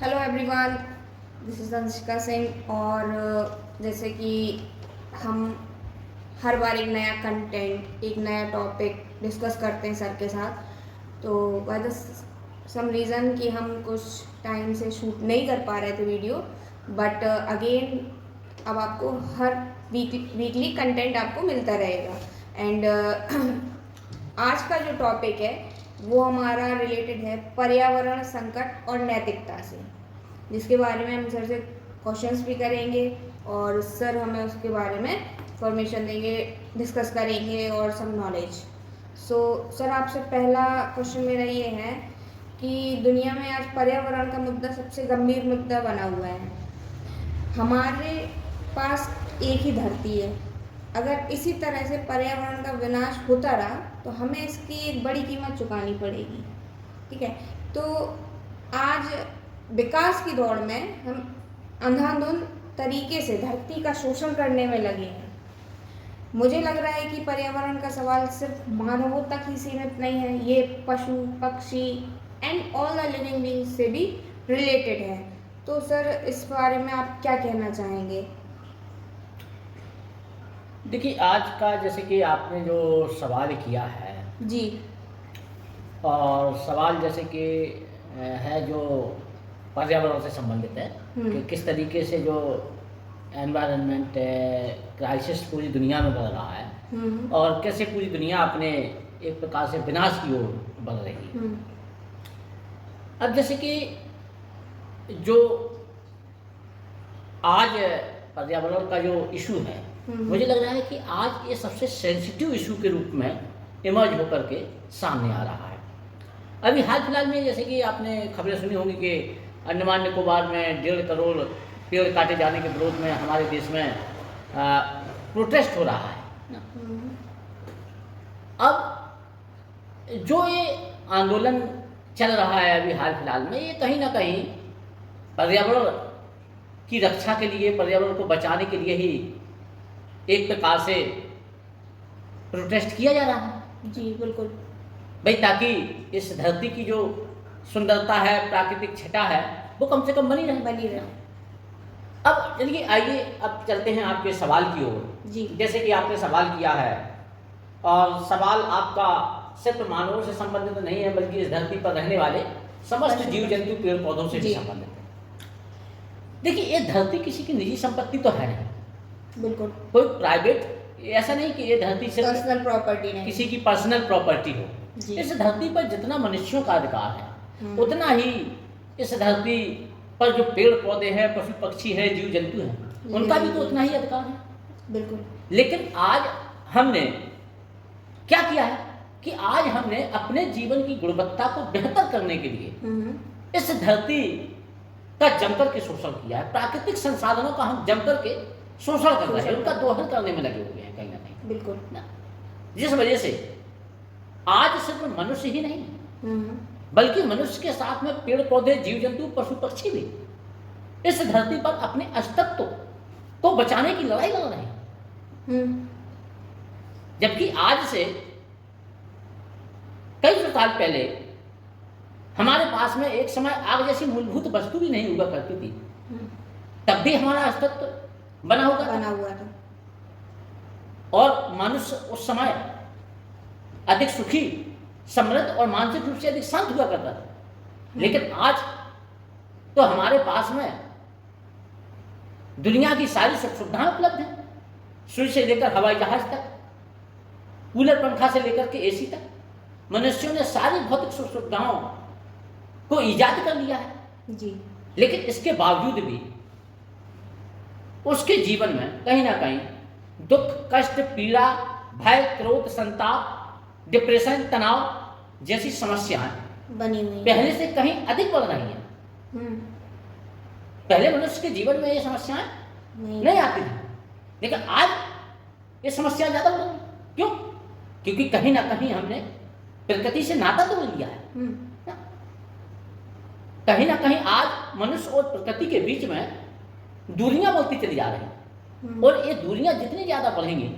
Hello everyone, this is Anshika Singh. और जैसे कि हम हर बार एक नया कंटेंट, एक नया टॉपिक डिस्कस करते हैं सर के साथ। तो बाय द सम रीज़न कि हम कुछ टाइम से शूट नहीं कर पा रहे थे वीडियो, बट अगेन अब आपको हर वीकली कंटेंट आपको मिलता रहेगा। एंड आज का जो टॉपिक है वो हमारा रिलेटेड है पर्यावरण संकट और नैतिकता से, जिसके बारे में हम सर से क्वेश्चंस भी करेंगे और सर हमें उसके बारे में इंफॉर्मेशन देंगे, डिस्कस करेंगे और सब नॉलेज। सर आपसे पहला क्वेश्चन मेरा ये है कि दुनिया में आज पर्यावरण का मुद्दा सबसे गंभीर मुद्दा बना हुआ है। हमारे पास एक ही धरती है, अगर इसी तरह से पर्यावरण का विनाश होता रहा तो हमें इसकी एक बड़ी कीमत चुकानी पड़ेगी। ठीक है, तो आज विकास की दौड़ में हम अंधाधुंध तरीके से धरती का शोषण करने में लगे हैं। मुझे लग रहा है कि पर्यावरण का सवाल सिर्फ मानवों तक ही सीमित नहीं है, ये पशु पक्षी and all the living beings से भी रिलेटेड है। तो सर इस बारे में आप क्या कहना चाहेंगे? देखिए, आज का जैसे कि आपने जो सवाल किया है जी, और सवाल जैसे कि है जो पर्यावरण से संबंधित है कि किस तरीके से जो एनवायरनमेंट क्राइसिस पूरी दुनिया में बढ़ रहा है और कैसे पूरी दुनिया अपने एक प्रकार से विनाश की ओर बढ़ रही है। अब जैसे कि जो आज पर्यावरण का जो इशू है, मुझे लग रहा है कि आज ये सबसे सेंसिटिव इशू के रूप में इमर्ज होकर के सामने आ रहा है। अभी हाल फिलहाल में जैसे कि आपने खबरें सुनी होंगी कि अंडमान निकोबार में 1.5 करोड़ पेड़ काटे जाने के विरोध में हमारे देश में प्रोटेस्ट हो रहा है। अब जो ये आंदोलन चल रहा है अभी हाल फिलहाल में, ये कहीं ना कहीं पर्यावरण की रक्षा के लिए, पर्यावरण को बचाने के लिए ही एक प्रकार से प्रोटेस्ट किया जा रहा है। जी बिल्कुल भाई, ताकि इस धरती की जो सुंदरता है, प्राकृतिक छटा है, वो कम से कम बनी रहे। अब चलिए, आइए अब चलते हैं आपके सवाल की ओर। जी, जैसे कि आपने सवाल किया है और सवाल आपका सिर्फ मानवों से संबंधित नहीं है, बल्कि इस धरती पर रहने वाले समस्त जीव जंतु, पेड़ पौधों से भी संबंधित है। देखिए, ये धरती किसी की निजी संपत्ति तो है नहीं, बिल्कुल कोई प्राइवेट, ऐसा नहीं कि ये धरती सिर्फ पर्सनल प्रॉपर्टी नहीं, किसी की पर्सनल प्रॉपर्टी हो। जी। इस धरती पर जितना मनुष्यों का अधिकार है, उतना ही इस धरती पर जो पेड़ पौधे हैं, पशु पक्षी हैं, जीव जंतु हैं, उनका भी तो उतना ही अधिकार है। बिल्कुल। लेकिन आज हमने क्या किया है कि आज हमने अपने जीवन की गुणवत्ता को बेहतर करने के लिए इस धरती का जमकर के शोषण किया है। प्राकृतिक संसाधनों का हम जमकर के शोषण कर रहे हैं, उनका दोहन करने में लगे हुए हैं कहीं ना कहीं। बिल्कुल ना, जिस वजह से आज सिर्फ मनुष्य ही नहीं, बल्कि मनुष्य के साथ में पेड़ पौधे, जीव जंतु, पशु पक्षी भी इस धरती पर अपने अस्तित्व को बचाने की लड़ाई लड़ रहे हैं। जबकि आज से कई सौ साल पहले हमारे पास में एक समय आग जैसी मूलभूत वस्तु भी नहीं हुआ करती थी, तब भी हमारा अस्तित्व बना हुआ था। और मनुष्य उस समय अधिक सुखी, समृद्ध और मानसिक रूप से अधिक शांत हुआ करता था। लेकिन आज तो हमारे पास में दुनिया की सारी सुख सुविधाएं उपलब्ध हैं, सुई से लेकर हवाई जहाज तक, कूलर पंखा से लेकर के एसी तक। मनुष्यों ने सारी भौतिक सुख सुविधाओं को ईजाद कर लिया है जी। लेकिन इसके बावजूद भी उसके जीवन में कहीं ना कहीं दुख, कष्ट, पीड़ा, भय, क्रोध, संताप, डिप्रेशन, तनाव जैसी समस्याएं बनी हुई पहले से कहीं अधिक बढ़ रही हैं। पहले मनुष्य के जीवन में ये समस्याएं नहीं आती थी, लेकिन आज ये समस्या ज्यादा बढ़ रही। क्यों? क्योंकि कहीं ना कहीं हमने प्रकृति से नाता तोड़ लिया है। कहीं ना कहीं आज मनुष्य और प्रकृति के बीच में दूरियां बढ़ती चली जा रही हैं, और ये दूरियां जितनी ज्यादा बढ़ेंगी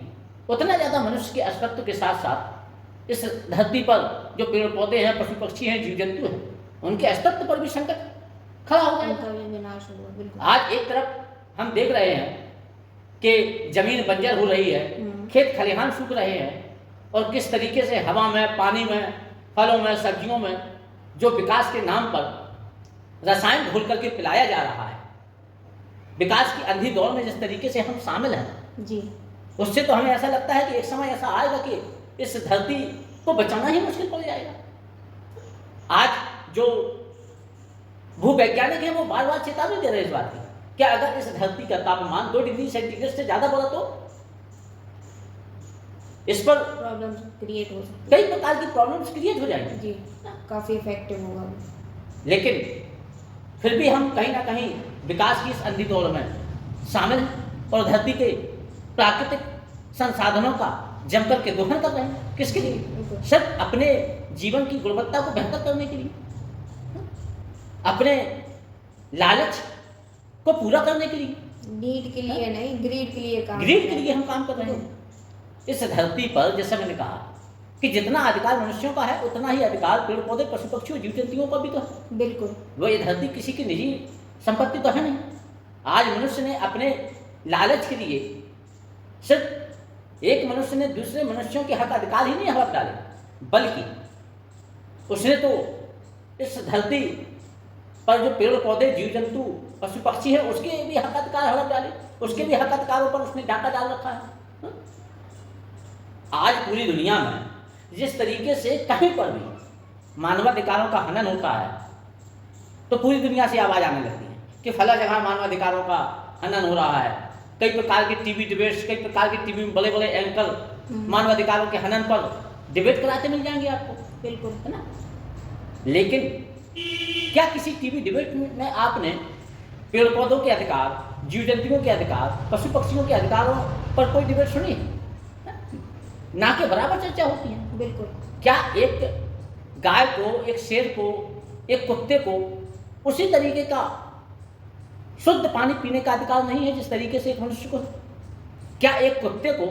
उतना ज्यादा मनुष्य के अस्तित्व के साथ साथ इस धरती पर जो पेड़ पौधे हैं, पशु पक्षी हैं, जीव जंतु हैं, उनके अस्तित्व पर भी संकट खड़ा हो जाएगा। उनका भी विनाश होगा, बिल्कुल। आज एक तरफ हम देख रहे हैं कि जमीन बंजर हो रही है, खेत खलिहान सूख रहे हैं, और किस तरीके से हवा में, पानी में, फलों में, सब्जियों में जो विकास के नाम पर रसायन घोल करके पिलाया जा रहा है, विकास की अंधी दौड़ में जिस तरीके से हम शामिल हैं जी, उससे तो हमें ऐसा लगता है कि एक समय ऐसा आएगा कि इस धरती को बचाना ही मुश्किल पड़ जाएगा। आज जो भूवैज्ञानिक है वो बार बार चेतावनी दे रहे हैं इस बात की, क्या अगर इस धरती का तापमान 2 डिग्री सेंटीग्रेड से ज्यादा बढ़ा तो इस पर प्रॉब्लम्स क्रिएट हो सकती कई प्रकार की प्रॉब्लम्स क्रिएट हो जाएंगी। है। जी, काफ़ी इफेक्टिव होगा। लेकिन फिर भी हम कहीं ना कहीं विकास की इस अंधी दौड़ में शामिल हैं और धरती के प्राकृतिक संसाधनों का जमकर के दोहन कर रहे हैं। किसके लिए? सिर्फ अपने जीवन की गुणवत्ता को बेहतर करने के लिए, अपने लालच को पूरा करने के लिए, नीड के लिए नहीं, ग्रीड के लिए काम ग्रीड के लिए हम काम कर रहे हैं। इस धरती पर जैसे मैंने कहा कि जितना अधिकार मनुष्यों का है उतना ही अधिकार पेड़ पौधे, पशु पक्षियों, जीव जंतुओं का भी तो है। बिल्कुल। वो ये धरती किसी की निजी संपत्ति तो है नहीं। आज मनुष्य ने अपने लालच के लिए, सिर्फ एक मनुष्य ने दूसरे मनुष्यों के हक अधिकार ही नहीं हड़प डाले, बल्कि उसने तो इस धरती पर जो पेड़ पौधे, जीव जंतु, पशु पक्षी है उसके भी हक अधिकार हड़प डाले, उसके भी हक अधिकारों पर उसने डाका डाल रखा है। आज पूरी दुनिया में जिस तरीके से कहीं पर भी मानवाधिकारों का हनन होता है तो पूरी दुनिया से आवाज आने लगती है कि फला जगह मानवाधिकारों का हनन हो रहा है। कई प्रकार के टीवी डिबेट्स, कई प्रकार के टीवी में बड़े बड़े एंकर मानवाधिकारों के हनन पर डिबेट कराते मिल जाएंगे आपको, बिल्कुल, है ना। लेकिन क्या किसी टीवी डिबेट में आपने पेड़ पौधों के अधिकार, जीव जंतुओं के अधिकार, पशु पक्षियों के अधिकारों पर कोई डिबेट सुनी? ना के बराबर चर्चा होती है। बिल्कुल। क्या एक गाय को, एक शेर को, एक कुत्ते को उसी तरीके का शुद्ध पानी पीने का अधिकार नहीं है जिस तरीके से एक मनुष्य को? क्या एक कुत्ते को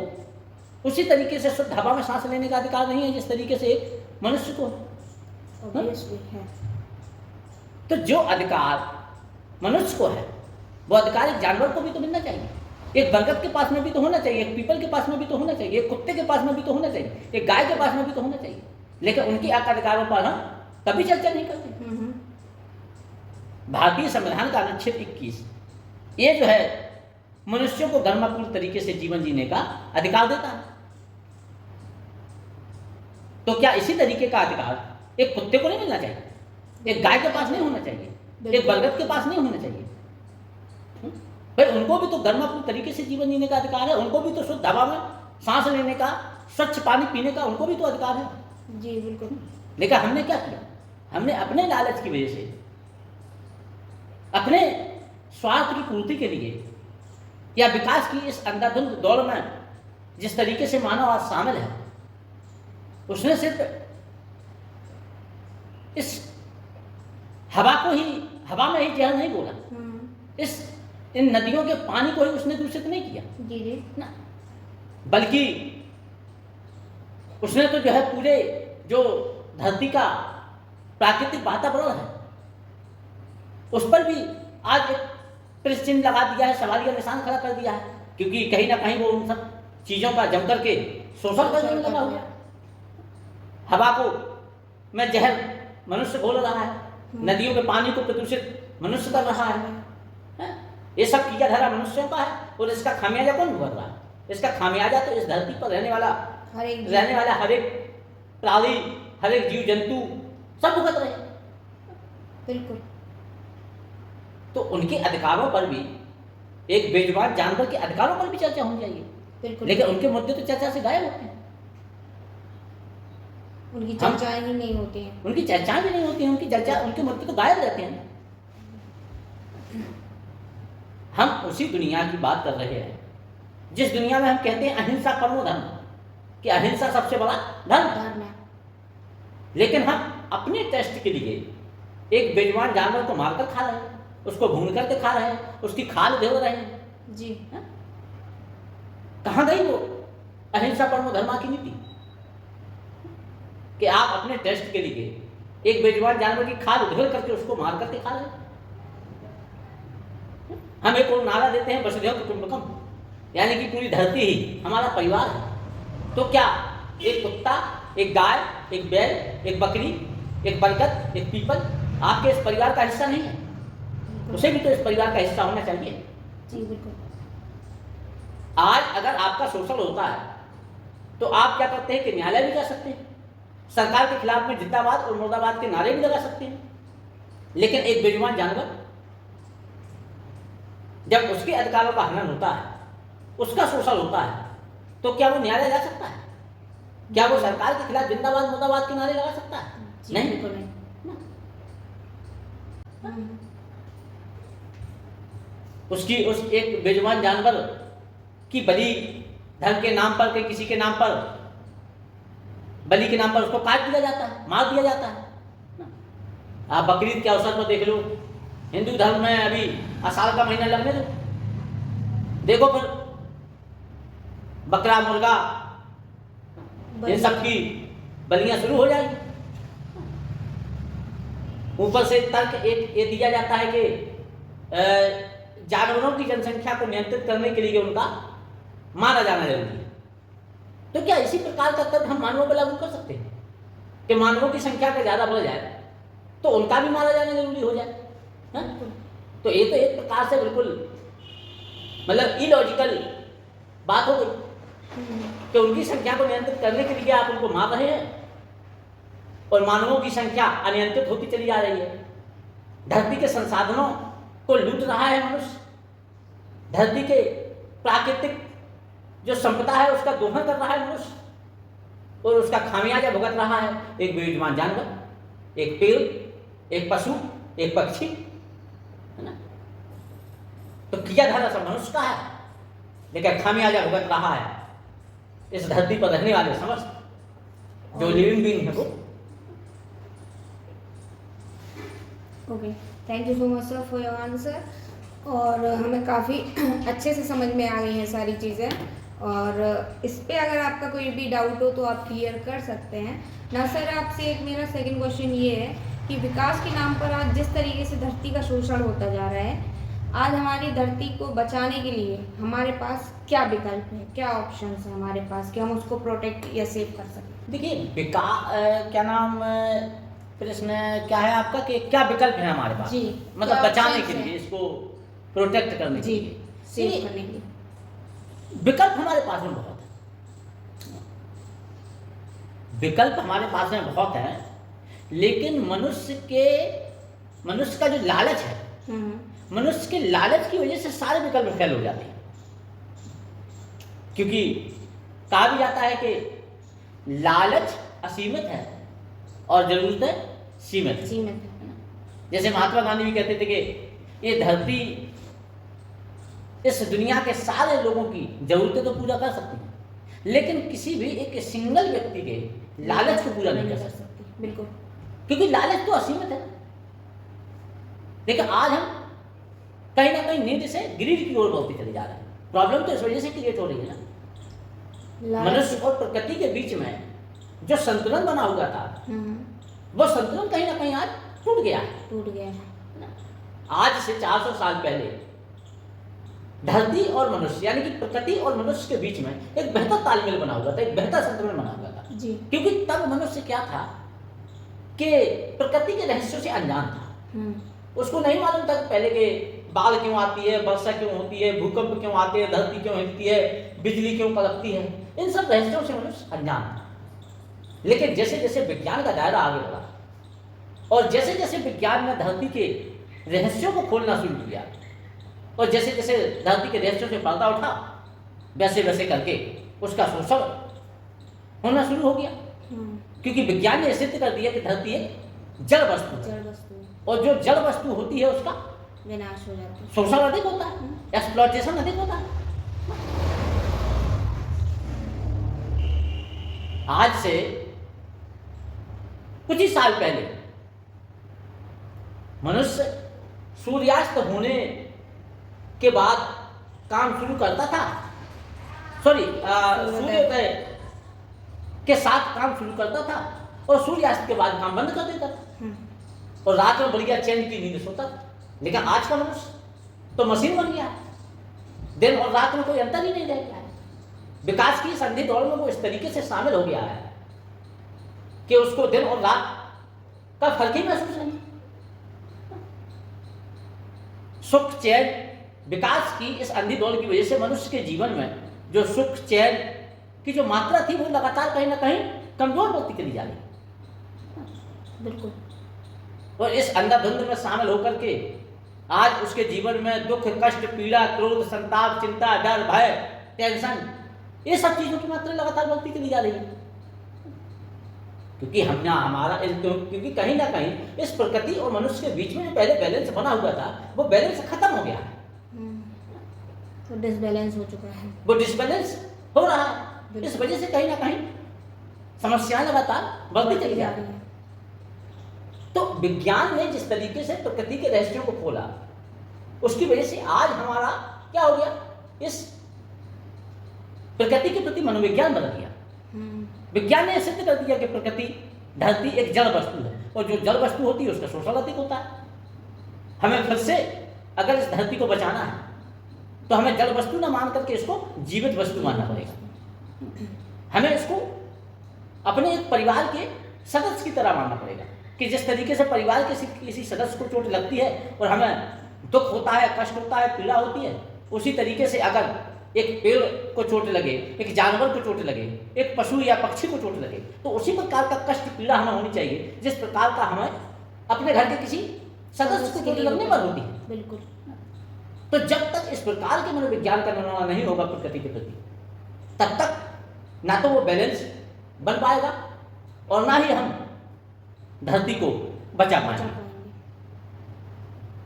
उसी तरीके से शुद्ध हवा में सांस लेने का अधिकार नहीं है जिस तरीके से एक मनुष्य को? ऑब्वियसली है। तो जो अधिकार मनुष्य को है वो अधिकार एक जानवर को भी तो मिलना चाहिए। एक बरगद के पास में भी तो होना चाहिए, एक पीपल के पास में भी तो होना चाहिए, एक कुत्ते के पास में भी तो होना चाहिए, एक गाय के पास में भी तो होना चाहिए। लेकिन उनके हक अधिकारों पर हम कभी चर्चा नहीं करते। भारतीय संविधान का अनुच्छेद 21 ये जो है मनुष्यों को धर्मपूर्ण तरीके से जीवन जीने का अधिकार देता है। तो क्या इसी तरीके का अधिकार एक कुत्ते को नहीं मिलना चाहिए? एक गाय के पास नहीं होना चाहिए? एक बरगद के पास नहीं होना चाहिए? भाई उनको भी तो धर्मपूर्ण तरीके से जीवन जीने का अधिकार है, उनको भी तो शुद्ध हवा में सांस लेने का, स्वच्छ पानी पीने का उनको भी तो अधिकार है। जी बिल्कुल। लेकिन हमने क्या किया? हमने अपने लालच की वजह से, अपने स्वार्थ की पूर्ति के लिए या विकास की इस अंधाधुंध दौड़ में जिस तरीके से मानव आज शामिल है, उसने सिर्फ इस हवा को ही, हवा में ही जहर नहीं बोला, इन नदियों के पानी को ही उसने दूषित नहीं किया। जी जी ना, बल्कि उसने तो जो है पूरे जो धरती का प्राकृतिक वातावरण है उस पर भी आज एक प्रश्न चिन्ह लगा दिया है, सवालिया निशान खड़ा कर दिया है, क्योंकि कहीं ना कहीं वो उन सब चीजों का जम करके शोषण करने में लगा हुआ। हवा को में जहर मनुष्य घोल रहा है, नदियों के पानी को प्रदूषित मनुष्य कर रहा है। ये सब किया धरा मनुष्यों का है और इसका खामियाजा कौन भुगत रहा है? इसका खामियाजा तो इस धरती पर रहने वाला हर एक प्राणी, हर एक जीव जंतु सब भुगत रहे हैं। बिल्कुल। तो उनके अधिकारों पर भी, एक बेजुबान जानवर के अधिकारों पर भी चर्चा होनी चाहिए। बिल्कुल। लेकिन उनके मुद्दे तो चर्चा से गायब होते हैं, उनकी चर्चाएं ही नहीं होती हैं। उनकी चर्चाएं भी नहीं होती हैं, उनकी चर्चा, उनके मुद्दे तो गायब रहते हैं। हम उसी दुनिया की बात कर रहे हैं जिस दुनिया में हम कहते हैं अहिंसा परमो धर्म, कि अहिंसा सबसे बड़ा धर्म है। लेकिन हम अपने टेस्ट के लिए एक बेजुबान जानवर को मारकर खा रहे हैं, उसको भून करके खा रहे हैं, उसकी खाल धो रहे हैं। जी है? कहाँ गई वो अहिंसा परमो धर्मा की नीति कि आप अपने टेस्ट के लिए एक बेजुबान जानवर की खाल उधेड़ करके उसको मार करके खा रहे हैं? हम एक और नारा देते हैं वसुधैव कुटुंबकम, यानी कि पूरी धरती ही हमारा परिवार है। तो क्या एक कुत्ता, एक गाय, एक बैल, एक बकरी, एक बरगद, एक पीपल आपके इस परिवार का हिस्सा नहीं है? उसे भी तो इस परिवार का हिस्सा होना चाहिए। जी बिल्कुल। आज अगर आपका शोषण होता है तो आप क्या करते हैं कि न्यायालय भी जा सकते हैं, सरकार के खिलाफ में जिंदाबाद और मुर्दाबाद के नारे भी लगा सकते हैं। लेकिन एक बेजुबान जानवर, जब उसके अधिकारों का हनन होता है, उसका शोषण होता है, तो क्या वो न्यायालय जा सकता है? क्या वो सरकार के खिलाफ जिंदाबाद मुर्दाबाद के नारे लगा सकता है? नहीं, बिल्कुल नहीं। उसकी उस एक बेजुबान जानवर की बलि धर्म के नाम पर के किसी के नाम पर, बलि के नाम पर उसको काट दिया जाता है, मार दिया जाता है। आप बकरीद के अवसर पर देख लो, हिंदू धर्म में अभी आषाढ़ का महीना लगने दो, देखो फिर बकरा मुर्गा इन सब की बलियां शुरू हो जाएगी। ऊपर से तर्क एक ये दिया जाता है कि जानवरों की जनसंख्या को नियंत्रित करने के लिए उनका मारा जाना जरूरी है। तो क्या इसी प्रकार का तर्क हम मानवों पर लागू कर सकते हैं कि मानवों की संख्या का ज्यादा बढ़ जाए तो उनका भी मारा जाना जरूरी हो जाए? है? तो ये तो एक प्रकार से बिल्कुल मतलब इलॉजिकल बात हो गई कि उनकी संख्या को नियंत्रित करने के लिए आप उनको मार रहे हैं और मानवों की संख्या अनियंत्रित होती चली जा रही है। धरती के संसाधनों को लूट रहा है मनुष्य, धरती के प्राकृतिक जो संपदा है उसका दोहन कर रहा है मनुष्य, और उसका खामियाजा भुगत रहा है एक बेजुबान जानवर, एक पेड़, एक पशु, एक पक्षी, है ना। तो किया धारा सब मनुष्य का है, लेकिन खामियाजा भुगत रहा है इस धरती पर रहने वाले समस्त जो लिविंग बीइंग है वो। Okay, thank you so much sir for your answer. और हमें काफ़ी अच्छे से समझ में आ गई हैं सारी चीज़ें, और इस पे अगर आपका कोई भी डाउट हो तो आप क्लियर कर सकते हैं ना। सर आपसे एक मेरा सेकंड क्वेश्चन ये है कि विकास के नाम पर आज जिस तरीके से धरती का शोषण होता जा रहा है, आज हमारी धरती को बचाने के लिए हमारे पास क्या विकल्प है, क्या ऑप्शन है हमारे पास कि हम उसको प्रोटेक्ट या सेव कर सकें? देखिए क्या नाम प्रश्न क्या है आपका कि क्या विकल्प है हमारे पास? जी, मतलब बचाने के लिए, इसको प्रोटेक्ट करने के लिए, सेव करने के लिए विकल्प हमारे पास में बहुत है। विकल्प हमारे पास में बहुत है, लेकिन मनुष्य का जो लालच है, मनुष्य के लालच की वजह से सारे विकल्प फेल हो जाते हैं। क्योंकि कहा भी जाता है कि लालच असीमित है और जरूरतें सीमित है। जैसे महात्मा गांधी भी कहते थे कि ये धरती इस दुनिया के सारे लोगों की जरूरतें तो पूरा कर सकती है, लेकिन किसी भी एक सिंगल व्यक्ति के लालच को पूरा नहीं कर सकती। बिल्कुल, क्योंकि लालच तो असीमित है। लेकिन आज हम कहीं ना कहीं नींद से ग्रीड की ओर बढ़ते चले जा रहे हैं। प्रॉब्लम तो इस वजह से क्रिएट हो रही है ना, मनुष्य और प्रकृति के बीच में जो संतुलन बना हुआ था वो संतुलन कहीं ना कहीं आज टूट गया है। आज से 400 साल पहले धरती और मनुष्य यानी कि प्रकृति और मनुष्य के बीच में एक बेहतर तालमेल बना हुआ था, एक बेहतर संतुलन बना हुआ था जी। क्योंकि तब मनुष्य क्या था कि प्रकृति के रहस्यों से अनजान था। उसको नहीं मालूम था कि पहले के बाढ़ क्यों आती है, वर्षा क्यों होती है, भूकंप क्यों आते हैं, धरती क्यों हिलती है, बिजली क्यों कड़कती है। इन सब रहस्यों से मनुष्य अनजान था। लेकिन जैसे जैसे विज्ञान का दायरा आगे बढ़ा और जैसे जैसे विज्ञान ने धरती के रहस्यों को खोलना शुरू किया और जैसे जैसे धरती के रहस्यों से पर्दा उठा, वैसे वैसे करके उसका शोषण होना शुरू हो गया। क्योंकि विज्ञान ने सिद्ध कर दिया कि धरती एक जड़ वस्तु है और जो जड़ वस्तु होती है उसका विनाश हो जाता है, शोषण अधिक होता है, एक्सप्लॉयटेशन अधिक होता है। आज से कुछ ही साल पहले मनुष्य सूर्यास्त होने के बाद काम शुरू करता था, सूर्योदय के साथ काम शुरू करता था और सूर्यास्त के बाद काम बंद कर देता था और रात में बढ़िया चैन की नींद सोता था। लेकिन आज का मनुष्य तो मशीन बन गया है। दिन और रात में कोई अंतर ही नहीं रह गया है। विकास की इस अंधी दौड़ में वो इस तरीके से शामिल हो गया है कि उसको दिन और रात का फर्क ही महसूस नहीं। सुख चैन विकास की इस अंधी दौड़ की वजह से मनुष्य के जीवन में जो सुख चैन की जो मात्रा थी वो लगातार कहीं ना कहीं कमजोर होती चली जा रही। बिल्कुल। और इस अंधाधुंध में शामिल होकर के आज उसके जीवन में दुख, कष्ट, पीड़ा, क्रोध, संताप, चिंता, डर, भय, टेंशन, ये सब चीजों की मात्रा लगातार बढ़ती चली जा रही है। क्योंकि क्योंकि कहीं ना कहीं इस प्रकृति और मनुष्य के बीच में जो पहले बैलेंस बना हुआ था वो बैलेंस खत्म हो गया है। तो डिसबैलेंस हो चुका है, वो डिसबैलेंस हो रहा है। इस वजह से कहीं ना कहीं समस्याएं लगातार बढ़ती चली जा रही है। तो विज्ञान ने जिस तरीके से प्रकृति के रहस्यों को खोला उसकी वजह से आज हमारा क्या हो गया, इस प्रकृति के प्रति मनोविज्ञान बदल गया। विज्ञान ने सिद्ध कर दिया कि प्रकृति धरती एक जड़ वस्तु है और जो जड़ वस्तु होती है उसका शोषण अधिक होता है। हमें फिर से अगर इस धरती को बचाना है तो हमें जड़ वस्तु न मान करके इसको जीवित वस्तु मानना पड़ेगा। हमें इसको अपने एक परिवार के सदस्य की तरह मानना पड़ेगा कि जिस तरीके से परिवार के किसी सदस्य को चोट लगती है और हमें दुख होता है, कष्ट होता है, पीड़ा होती है, उसी तरीके से अगर एक पेड़ को चोट लगे, एक जानवर को चोट लगे, एक पशु या पक्षी को चोट लगे, तो उसी प्रकार का कष्ट पीड़ा हमें होनी चाहिए जिस प्रकार का हमें अपने घर के किसी सदस्य को चोट लगने पर होती है। बिल्कुल। तो जब तक इस प्रकार के मनोविज्ञान का निर्माण नहीं होगा प्रकृति के प्रति, तब तक ना तो वो बैलेंस बन पाएगा और ना ही हम धरती को बचा पाएंगे।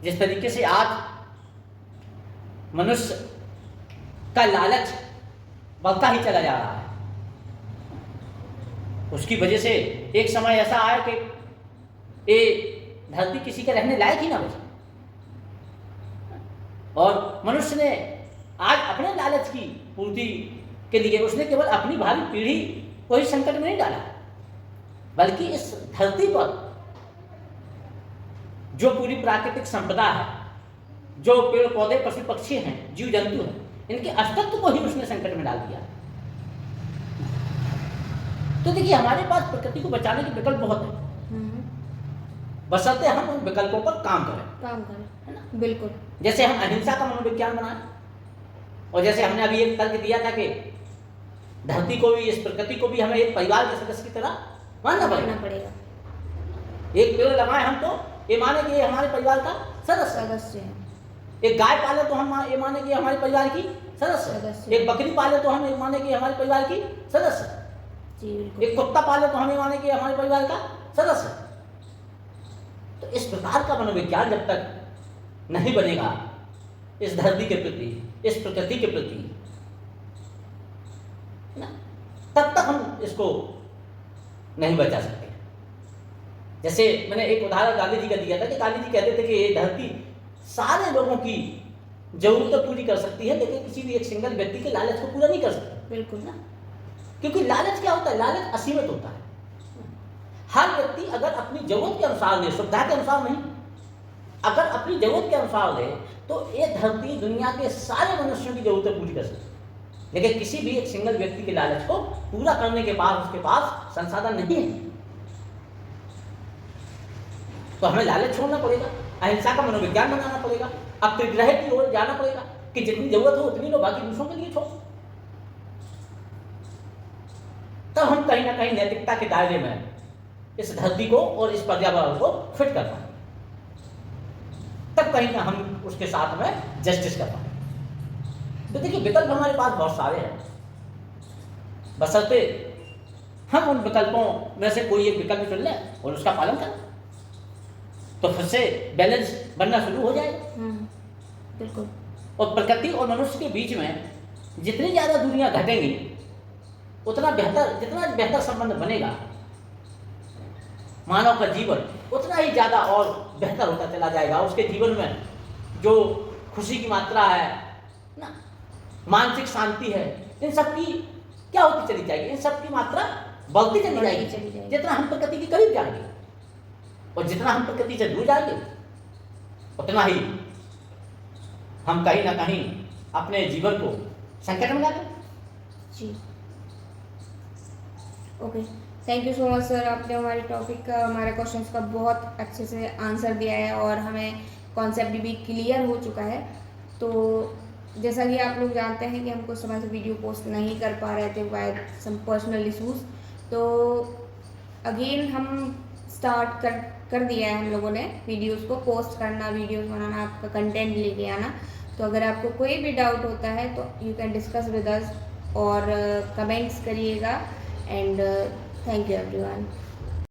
जिस तरीके से आज मनुष्य का लालच बढ़ता ही चला जा रहा है, उसकी वजह से एक समय ऐसा आया कि ये धरती किसी के रहने लायक ही ना बची और मनुष्य ने आज अपने लालच की पूर्ति के लिए उसने केवल अपनी भावी पीढ़ी को ही संकट में नहीं डाला, बल्कि इस धरती पर जो पूरी प्राकृतिक संपदा है, जो पेड़ पौधे, पशु पक्षी हैं, जीव जंतु हैं, इनके अस्तित्व को ही उसने संकट में डाल दिया। तो देखिए हमारे पास प्रकृति को बचाने के विकल्प बहुत है, बशर्ते हम उन विकल्पों पर काम करें, है ना। बिल्कुल। जैसे हम अहिंसा का मनोविज्ञान बनाएं और जैसे हमने अभी एक तर्क दिया था कि धरती को भी, इस प्रकृति को भी हमें एक परिवार के सदस्य की तरह मानना पड़ेगा। एक पेड़ लगाए हम तो ये माने कि ये हमारे परिवार का सदस्य है। एक गाय पाले तो हम ये माने कि हमारे परिवार की सदस्य। एक बकरी पाले तो हम ये माने कि हमारे परिवार की सदस्य। एक कुत्ता पाले तो हम ये माने कि हमारे परिवार का सदस्य। तो इस प्रकार का मनोविज्ञान जब तक नहीं बनेगा इस धरती के प्रति, इस प्रकृति के प्रति, ना, तब तक हम इसको नहीं बचा सकते। जैसे मैंने एक उदाहरण गांधी जी का दिया था कि गांधी जी कहते थे कि ये धरती सारे लोगों की जरूरतें पूरी कर सकती है लेकिन किसी भी एक सिंगल व्यक्ति के लालच को पूरा नहीं कर सकती। बिल्कुल ना, क्योंकि लालच क्या होता है, लालच असीमित होता है। हर व्यक्ति अगर अपनी जरूरत के अनुसार दे, सुविधा के अनुसार नहीं, अगर अपनी जरूरत के अनुसार दे तो ये धरती दुनिया के सारे मनुष्यों की जरूरतें पूरी कर सकती है, लेकिन किसी भी एक सिंगल व्यक्ति के लालच को पूरा करने के बाद उसके पास संसाधन नहीं है। तो हमें लालच छोड़ना पड़ेगा, अहिंसा का मनोविज्ञान बनाना पड़ेगा, अप्रिग्रह की ओर जाना पड़ेगा कि जितनी जरूरत हो उतनी लो, बाकी दूसरों के लिए छोड़। तब हम कहीं ना कहीं नैतिकता के दायरे में इस धरती को और इस पर्यावरण को फिट कर पाएंगे, तब कहीं ना हम उसके साथ में जस्टिस कर पाएंगे। तो देखिए विकल्प हमारे पास बहुत सारे हैं, बशर्ते हम उन विकल्पों में से कोई एक विकल्प चुन लें और उसका पालन करें, तो फिर से बैलेंस बनना शुरू हो जाएगा। बिल्कुल। और प्रकृति और मनुष्य के बीच में जितनी ज़्यादा दूरियां घटेंगी उतना बेहतर, जितना बेहतर संबंध बनेगा, मानव का जीवन उतना ही ज़्यादा और बेहतर होता चला जाएगा। उसके जीवन में जो खुशी की मात्रा है ना, मानसिक शांति है, इन सब की क्या होती चली जाएगी, इन सब की मात्रा बढ़ती चली जाएगी जितना हम प्रकृति के करीब जाएंगे। और जितना हम प्रकृति से दूर जाएंगे उतना ही हम कहीं ना कहीं अपने जीवन को संकट में डालें। जी okay, thank you so much sir, आपने हमारे टॉपिक का, हमारे क्वेश्चंस का बहुत अच्छे से आंसर दिया है और हमें कॉन्सेप्ट भी क्लियर हो चुका है। तो जैसा कि आप लोग जानते हैं कि हम कुछ समय से वीडियो पोस्ट नहीं कर पा रहे थे बाय सम पर्सनल इशूज़, तो अगेन हम स्टार्ट कर दिया है हम लोगों ने वीडियोस को पोस्ट करना, वीडियोस बनाना, आपका कंटेंट लेके आना। तो अगर आपको कोई भी डाउट होता है तो you can discuss with us और कमेंट्स करिएगा। And thank you everyone.